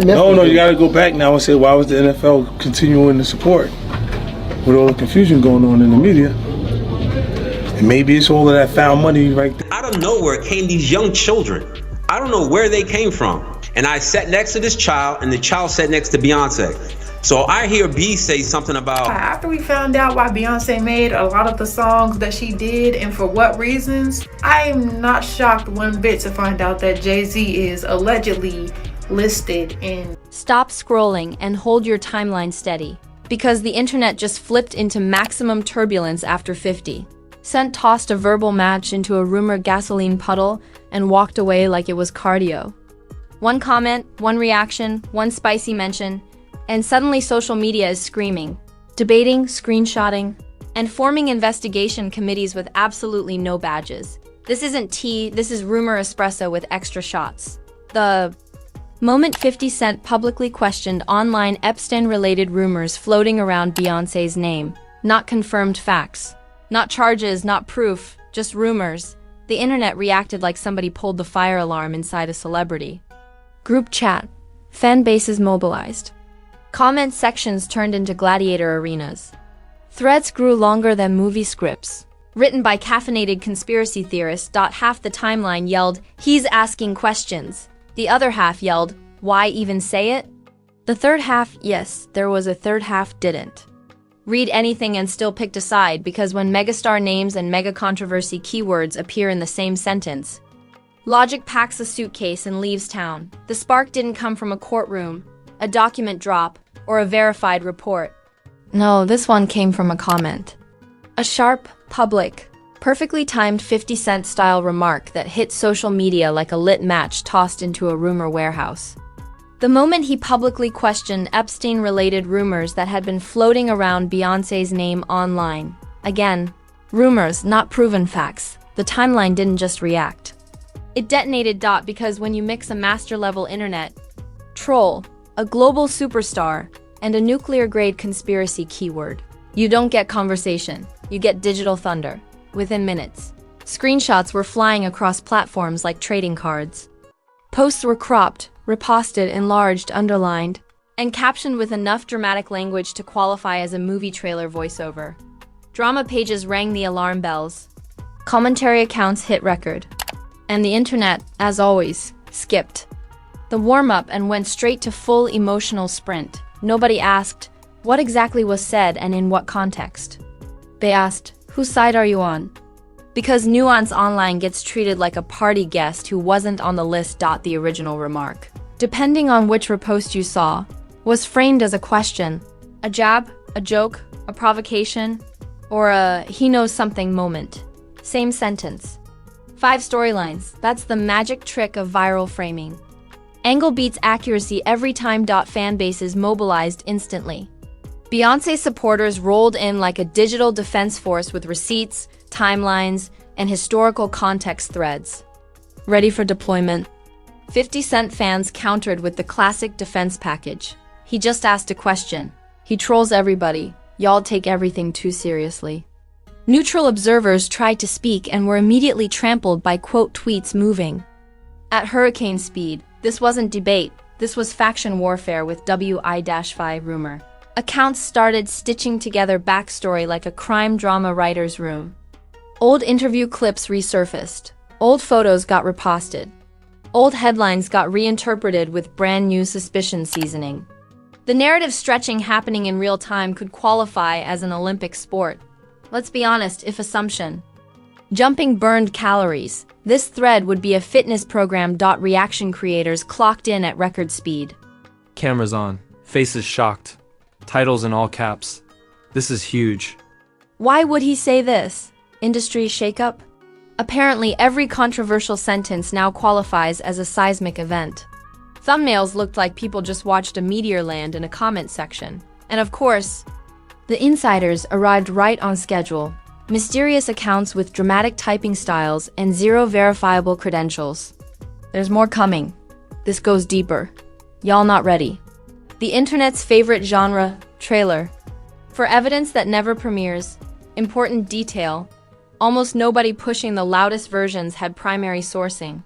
No, you got to go back now and say, why was the NFL continuing to support with all the confusion going on in the media? And maybe it's all of that found money right there. Out of nowhere came these young children. I don't know where they came from. And I sat next to this child, and the child sat next to Beyonce. So I hear B say something about... After we found out why Beyonce made a lot of the songs that she did and for what reasons, I am not shocked one bit to find out that Jay-Z is allegedly listed in... Stop scrolling and hold your timeline steady, because the internet just flipped into maximum turbulence after 50 Cent tossed a verbal match into a rumored gasoline puddle and walked away like it was cardio. One comment, one reaction, one spicy mention, and suddenly social media is screaming, debating, screenshotting, and forming investigation committees with absolutely no badges. This isn't tea, this is rumor espresso with extra shots. The moment 50 Cent publicly questioned online Epstein-related rumors floating around Beyoncé's name. Not confirmed facts. Not charges, not proof, just rumors. The internet reacted like somebody pulled the fire alarm inside a celebrity. Group chat. Fan bases mobilized. Comment sections turned into gladiator arenas. Threads grew longer than movie scripts. Written by caffeinated conspiracy theorists. Half the timeline yelled, "He's asking questions." The other half yelled, "Why even say it?" The third half, yes, there was a third half, didn't read anything and still picked a side, because when megastar names and mega controversy keywords appear in the same sentence, logic packs a suitcase and leaves town. The spark didn't come from a courtroom, a document drop, or a verified report. No, this one came from a comment. A sharp, public, perfectly timed 50 Cent style remark that hit social media like a lit match tossed into a rumor warehouse. The moment he publicly questioned Epstein-related rumors that had been floating around Beyoncé's name online. Again, rumors, not proven facts. The timeline didn't just react. It detonated. Because when you mix a master-level internet troll, a global superstar, and a nuclear-grade conspiracy keyword, you don't get conversation, you get digital thunder. Within minutes, screenshots were flying across platforms like trading cards. Posts were cropped, reposted, enlarged, underlined, and captioned with enough dramatic language to qualify as a movie trailer voiceover. Drama pages rang the alarm bells. Commentary accounts hit record. And the internet, as always, skipped the warm-up and went straight to full emotional sprint. Nobody asked, what exactly was said and in what context? They asked, whose side are you on? Because nuance online gets treated like a party guest who wasn't on the list. The original remark, depending on which repost you saw, was framed as a question, a jab, a joke, a provocation, or a he knows something moment. Same sentence. 5 storylines. That's the magic trick of viral framing. Angle beats accuracy every time. Fan bases mobilized instantly. Beyoncé supporters rolled in like a digital defense force with receipts, timelines, and historical context threads. Ready for deployment. 50 Cent fans countered with the classic defense package. He just asked a question. He trolls everybody. Y'all take everything too seriously. Neutral observers tried to speak and were immediately trampled by quote tweets moving at hurricane speed. This wasn't debate. This was faction warfare with WI-5 rumor. Accounts started stitching together backstory like a crime drama writer's room. Old interview clips resurfaced. Old photos got reposted. Old headlines got reinterpreted with brand new suspicion seasoning. The narrative stretching happening in real time could qualify as an Olympic sport. Let's be honest, if assumption. Jumping burned calories. This thread would be a fitness program. Reaction creators clocked in at record speed. Cameras on. Faces shocked. Titles in all caps. This is huge. Why would he say this? Industry shakeup? Apparently, every controversial sentence now qualifies as a seismic event. Thumbnails looked like people just watched a meteor land in a comment section. And of course, the insiders arrived right on schedule. Mysterious accounts with dramatic typing styles and 0 verifiable credentials. There's more coming. This goes deeper. Y'all not ready. The internet's favorite genre, trailer. For evidence that never premieres, important detail, almost nobody pushing the loudest versions had primary sourcing.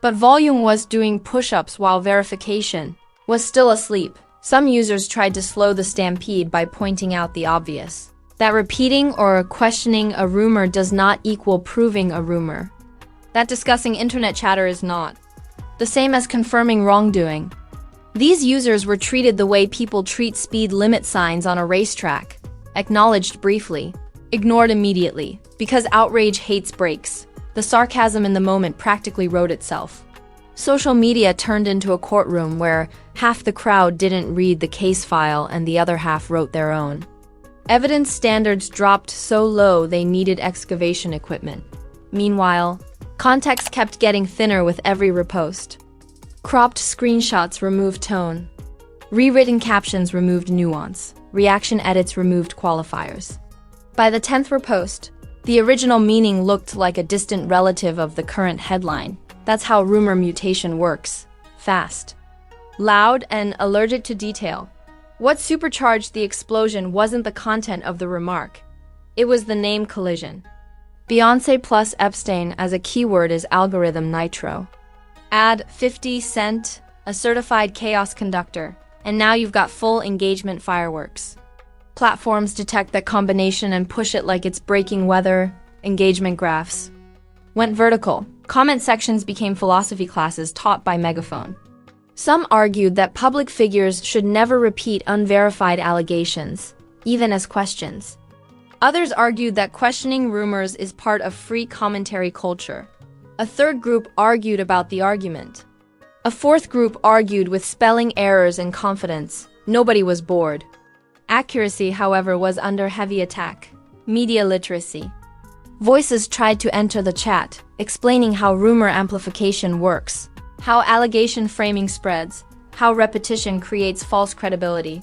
But volume was doing push-ups while verification was still asleep. Some users tried to slow the stampede by pointing out the obvious. That repeating or questioning a rumor does not equal proving a rumor. That discussing internet chatter is not. The same as confirming wrongdoing. These users were treated the way people treat speed limit signs on a racetrack. Acknowledged briefly, ignored immediately, because outrage hates breaks. The sarcasm in the moment practically wrote itself. Social media turned into a courtroom where half the crowd didn't read the case file and the other half wrote their own. Evidence standards dropped so low they needed excavation equipment. Meanwhile, context kept getting thinner with every repost. Cropped screenshots removed tone. Rewritten captions removed nuance. Reaction edits removed qualifiers. By the 10th repost, the original meaning looked like a distant relative of the current headline. That's how rumor mutation works. Fast. Loud and allergic to detail. What supercharged the explosion wasn't the content of the remark. It was the name collision. Beyonce plus Epstein as a keyword is algorithm nitro. Add 50 Cent, a certified chaos conductor, and now you've got full engagement fireworks. Platforms detect that combination and push it like it's breaking weather. Engagement graphs went vertical. Comment sections became philosophy classes taught by megaphone. Some argued that public figures should never repeat unverified allegations, even as questions. Others argued that questioning rumors is part of free commentary culture. A third group argued about the argument. A fourth group argued with spelling errors and confidence. Nobody was bored. Accuracy, however, was under heavy attack. Media literacy. Voices tried to enter the chat, explaining how rumor amplification works, how allegation framing spreads, how repetition creates false credibility.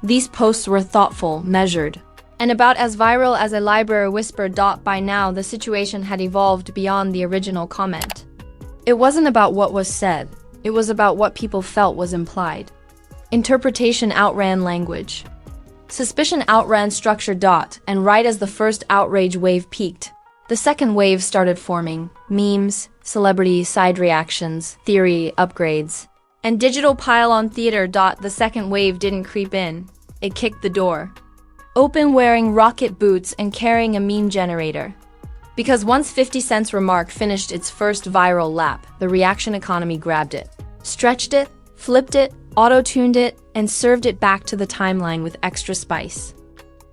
These posts were thoughtful, measured, and about as viral as a library whisper. By now, the situation had evolved beyond the original comment. It wasn't about what was said, it was about what people felt was implied. Interpretation outran language. Suspicion outran structure. And right as the first outrage wave peaked, the second wave started forming. Memes, celebrity side reactions, theory upgrades, and digital pile-on theater. The second wave didn't creep in, it kicked the door open, wearing rocket boots and carrying a meme generator. Because once 50 Cent's remark finished its first viral lap, the reaction economy grabbed it, stretched it, flipped it, auto-tuned it, and served it back to the timeline with extra spice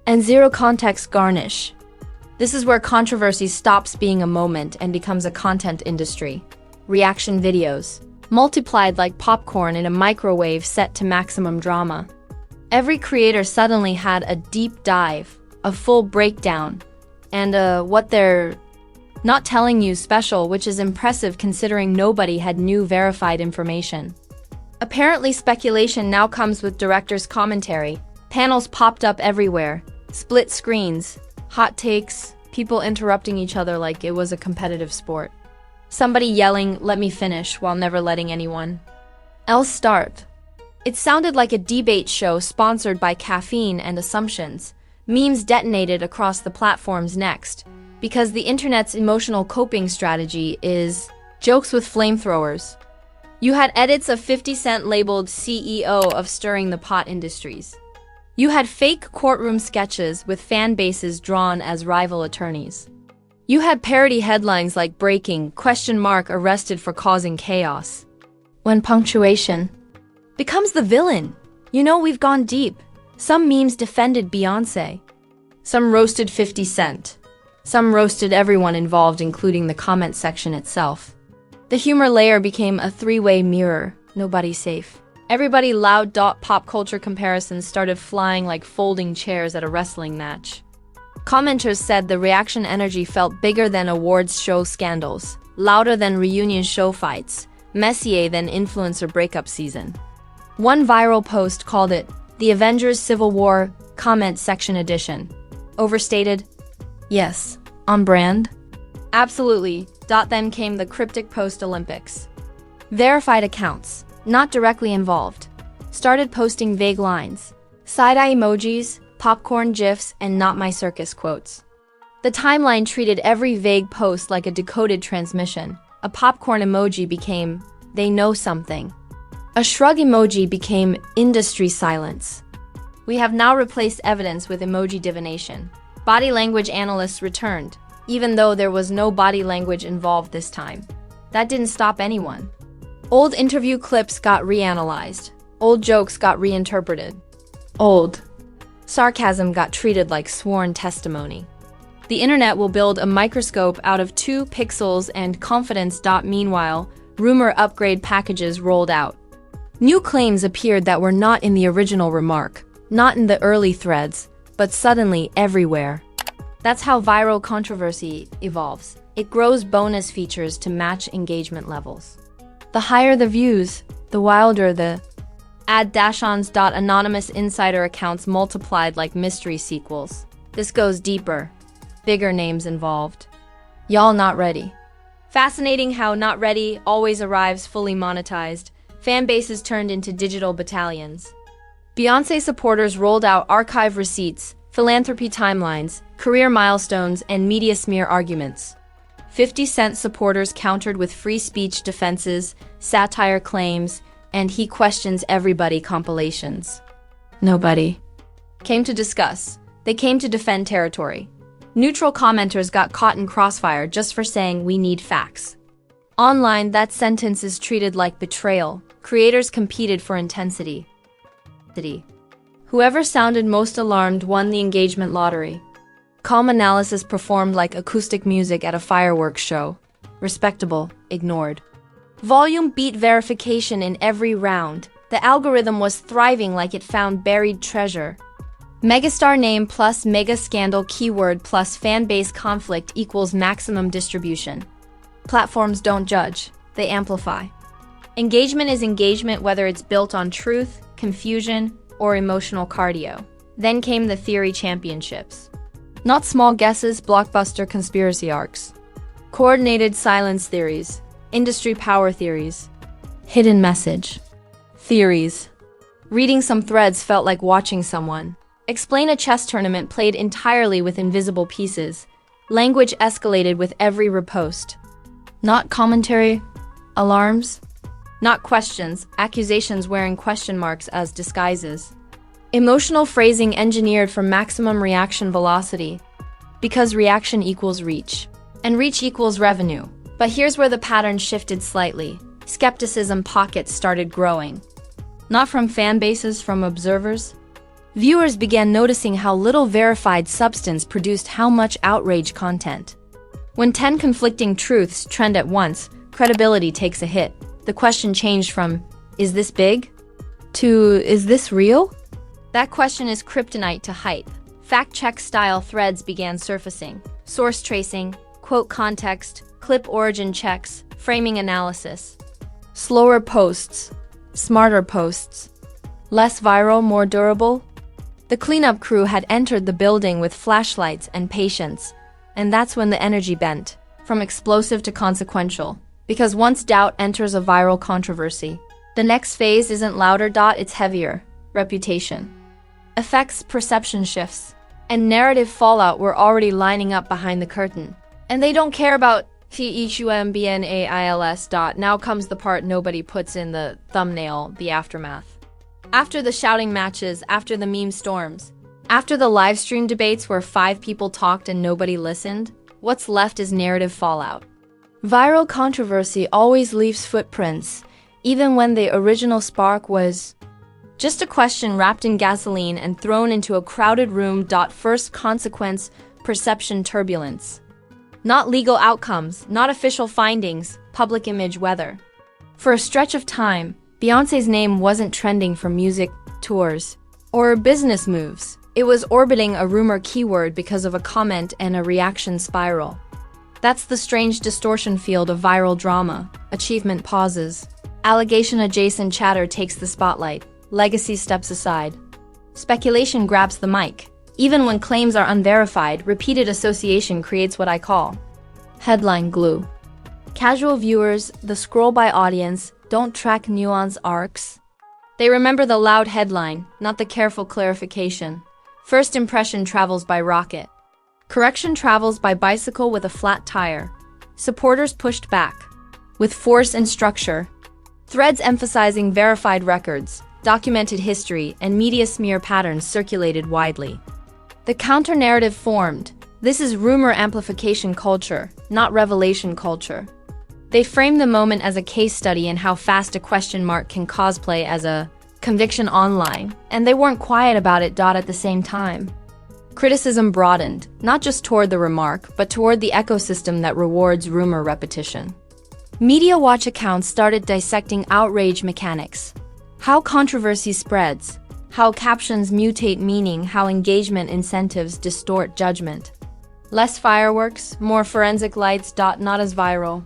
and zero context garnish. This is where controversy stops being a moment and becomes a content industry. Reaction videos, multiplied like popcorn in a microwave set to maximum drama. Every creator suddenly had a deep dive, a full breakdown, and what they're not telling you special, which is impressive considering nobody had new verified information. Apparently, speculation now comes with director's commentary. Panels popped up everywhere, split screens, hot takes, people interrupting each other like it was a competitive sport. Somebody yelling, "Let me finish," while never letting anyone else start. It sounded like a debate show sponsored by caffeine and assumptions. Memes detonated across the platforms next, because the internet's emotional coping strategy is jokes with flamethrowers. You had edits of 50 Cent labeled CEO of Stirring the Pot Industries. You had fake courtroom sketches with fan bases drawn as rival attorneys. You had parody headlines like "Breaking, ? Arrested for causing chaos." When punctuation becomes the villain, you know we've gone deep. Some memes defended Beyonce. Some roasted 50 Cent. Some roasted everyone involved, including the comment section itself. The humor layer became a three-way mirror. Nobody safe. Everybody loud. Pop culture comparisons started flying like folding chairs at a wrestling match. Commenters said the reaction energy felt bigger than awards show scandals, louder than reunion show fights, messier than influencer breakup season. One viral post called it the Avengers Civil War comment section edition. Overstated? Yes. On brand? Absolutely. Then came the cryptic post-Olympics. Verified accounts, not directly involved, started posting vague lines, side-eye emojis, popcorn gifs, and "not my circus" quotes. The timeline treated every vague post like a decoded transmission. A popcorn emoji became "they know something." A shrug emoji became industry silence. We have now replaced evidence with emoji divination. Body language analysts returned, even though there was no body language involved this time. That didn't stop anyone. Old interview clips got reanalyzed. Old jokes got reinterpreted. Old sarcasm got treated like sworn testimony. The internet will build a microscope out of 2 pixels and confidence. Meanwhile, rumor upgrade packages rolled out. New claims appeared that were not in the original remark, not in the early threads, but suddenly everywhere. That's how viral controversy evolves. It grows bonus features to match engagement levels. The higher the views, the wilder the ad-ons. Anonymous insider accounts multiplied like mystery sequels. This goes deeper. Bigger names involved. Y'all not ready. Fascinating how not ready always arrives fully monetized. Fan bases turned into digital battalions. Beyoncé supporters rolled out archive receipts, philanthropy timelines, career milestones, and media smear arguments. 50 Cent supporters countered with free speech defenses, satire claims, and he questions everybody compilations. Nobody came to discuss. They came to defend territory. Neutral commenters got caught in crossfire just for saying we need facts. Online, that sentence is treated like betrayal. Creators competed for intensity. Whoever sounded most alarmed won the engagement lottery. Calm analysis performed like acoustic music at a fireworks show. Respectable, ignored. Volume beat verification in every round. The algorithm was thriving like it found buried treasure. Megastar name plus mega scandal keyword plus fan base conflict equals maximum distribution. Platforms don't judge, they amplify. Engagement is engagement whether it's built on truth, confusion, or emotional cardio. Then came the theory championships. Not small guesses, blockbuster conspiracy arcs. Coordinated silence theories, industry power theories, hidden message. Theories. Reading some threads felt like watching someone. Explain a chess tournament played entirely with invisible pieces. Language escalated with every repost. Not commentary, alarms. Not questions, accusations wearing question marks as disguises. Emotional phrasing engineered for maximum reaction velocity. Because reaction equals reach. And reach equals revenue. But here's where the pattern shifted slightly. Skepticism pockets started growing. Not from fan bases, from observers. Viewers began noticing how little verified substance produced how much outrage content. When 10 conflicting truths trend at once, credibility takes a hit. The question changed from, is this big? To, is this real? That question is kryptonite to hype. Fact-check style threads began surfacing. Source tracing, quote context, clip origin checks, framing analysis. Slower posts, smarter posts. Less viral, more durable. The cleanup crew had entered the building with flashlights and patience, and that's when the energy bent, from explosive to consequential. Because once doubt enters a viral controversy, the next phase isn't louder. It's heavier. Reputation. Effects, perception shifts, and narrative fallout were already lining up behind the curtain. And they don't care about unverified. Now comes the part nobody puts in the thumbnail, the aftermath. After the shouting matches, after the meme storms, after the live stream debates where 5 people talked and nobody listened, what's left is narrative fallout. Viral controversy always leaves footprints, even when the original spark was just a question wrapped in gasoline and thrown into a crowded room. First consequence, perception turbulence. Not legal outcomes, not official findings, public image weather. For a stretch of time, Beyoncé's name wasn't trending for music, tours, or business moves. It was orbiting a rumor keyword because of a comment and a reaction spiral. That's the strange distortion field of viral drama. Achievement pauses. Allegation-adjacent chatter takes the spotlight. Legacy steps aside. Speculation grabs the mic. Even when claims are unverified, repeated association creates what I call headline glue. Casual viewers, the scroll-by audience, don't track nuance arcs. They remember the loud headline, not the careful clarification. First impression travels by rocket. Correction travels by bicycle with a flat tire. Supporters pushed back. With force and structure. Threads emphasizing verified records, documented history, and media smear patterns circulated widely. The counter-narrative formed. This is rumor amplification culture, not revelation culture. They framed the moment as a case study in how fast a question mark can cosplay as a conviction online, and they weren't quiet about it. At the same time, criticism broadened, not just toward the remark, but toward the ecosystem that rewards rumor repetition. Media Watch accounts started dissecting outrage mechanics, how controversy spreads, how captions mutate meaning, how engagement incentives distort judgment. Less fireworks, more forensic lights. Not as viral.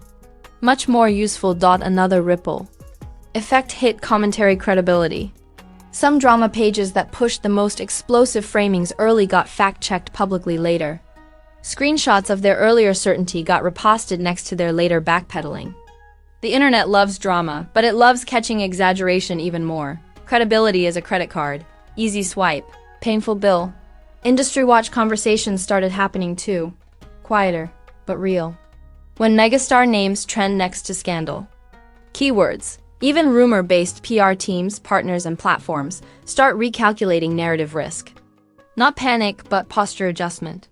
Much more useful. Another ripple effect hit commentary credibility. Some drama pages that pushed the most explosive framings early got fact-checked publicly later. Screenshots of their earlier certainty got reposted next to their later backpedaling. The internet loves drama, but it loves catching exaggeration even more. Credibility is a credit card. Easy swipe. Painful bill. Industry Watch conversations started happening too. Quieter, but real. When megastar names trend next to scandal. Keywords. Even rumor-based PR teams, partners, and platforms start recalculating narrative risk. Not panic, but posture adjustment.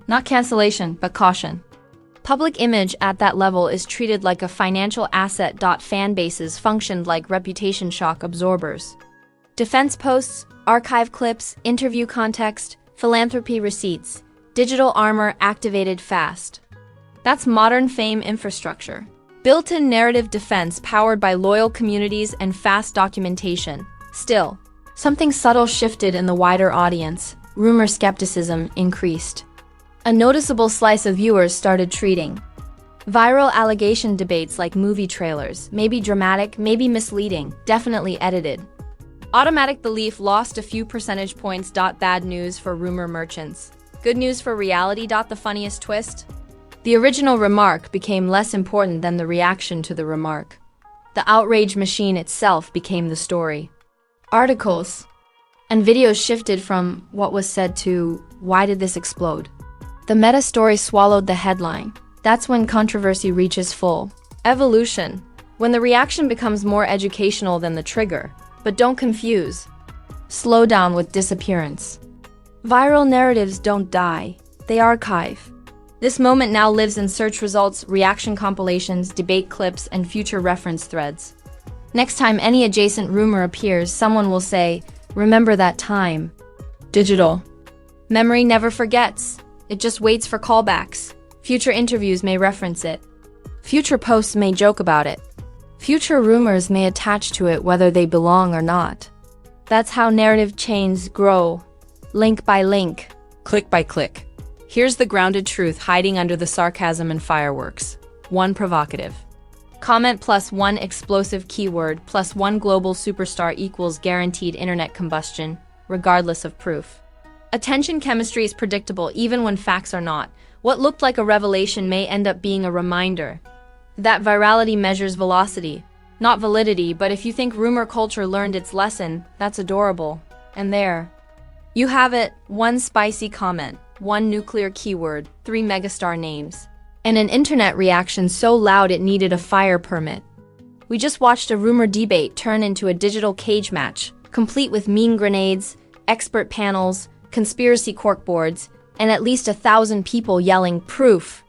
Not cancellation, but caution. Public image at that level is treated like a financial asset. Fan bases functioned like reputation shock absorbers. Defense posts, archive clips, interview context, philanthropy receipts, digital armor activated fast. That's modern fame infrastructure. Built-in narrative defense powered by loyal communities and fast documentation. Still, something subtle shifted in the wider audience. Rumor skepticism increased. A noticeable slice of viewers started treating viral allegation debates like movie trailers, maybe dramatic, maybe misleading, definitely edited. Automatic belief lost a few percentage points. Bad news for rumor merchants. Good news for reality. The funniest twist? The original remark became less important than the reaction to the remark. The outrage machine itself became the story. Articles and videos shifted from what was said to why did this explode? The meta story swallowed the headline. That's when controversy reaches full evolution, when the reaction becomes more educational than the trigger. But don't confuse slow down with disappearance. Viral narratives don't die, they archive. This moment now lives in search results, reaction compilations, debate clips, and future reference threads. Next time any adjacent rumor appears, someone will say, "Remember that time." Digital memory never forgets. It just waits for callbacks. Future interviews may reference it. Future posts may joke about it. Future rumors may attach to it whether they belong or not. That's how narrative chains grow, link by link, click by click. Here's the grounded truth hiding under the sarcasm and fireworks. 1 provocative comment plus 1 explosive keyword plus 1 global superstar equals guaranteed internet combustion, regardless of proof. Attention chemistry is predictable even when facts are not. What looked like a revelation may end up being a reminder. That virality measures velocity, not validity, but if you think rumor culture learned its lesson, that's adorable. And there you have it, 1 spicy comment, 1 nuclear keyword, 3 megastar names, and an internet reaction so loud it needed a fire permit. We just watched a rumor debate turn into a digital cage match, complete with meme grenades, expert panels, conspiracy corkboards, and at least 1,000 people yelling proof,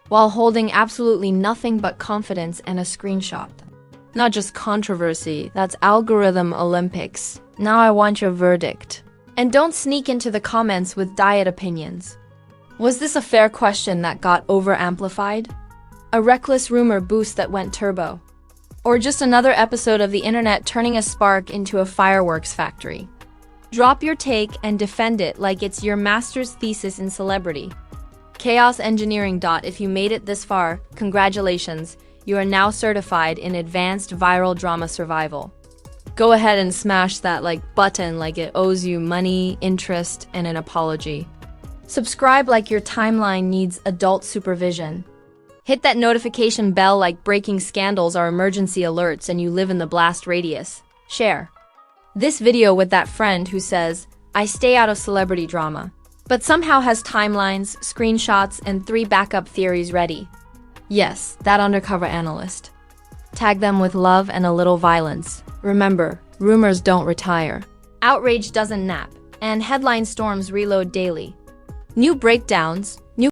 while holding absolutely nothing but confidence and a screenshot. Not just controversy, that's algorithm Olympics. Now I want your verdict. And don't sneak into the comments with diet opinions. Was this a fair question that got over-amplified? A reckless rumor boost that went turbo? Or just another episode of the internet turning a spark into a fireworks factory? Drop your take and defend it like it's your master's thesis in celebrity. Chaos Engineering. If you made it this far, congratulations. You are now certified in advanced viral drama survival. Go ahead and smash that like button like it owes you money, interest, and an apology. Subscribe like your timeline needs adult supervision. Hit that notification bell like breaking scandals are emergency alerts and you live in the blast radius. Share this video with that friend who says, "I stay out of celebrity drama," but somehow has timelines, screenshots, and 3 backup theories ready. Yes, that undercover analyst. Tag them with love and a little violence. Remember, rumors don't retire. Outrage doesn't nap, and headline storms reload daily. New breakdowns, new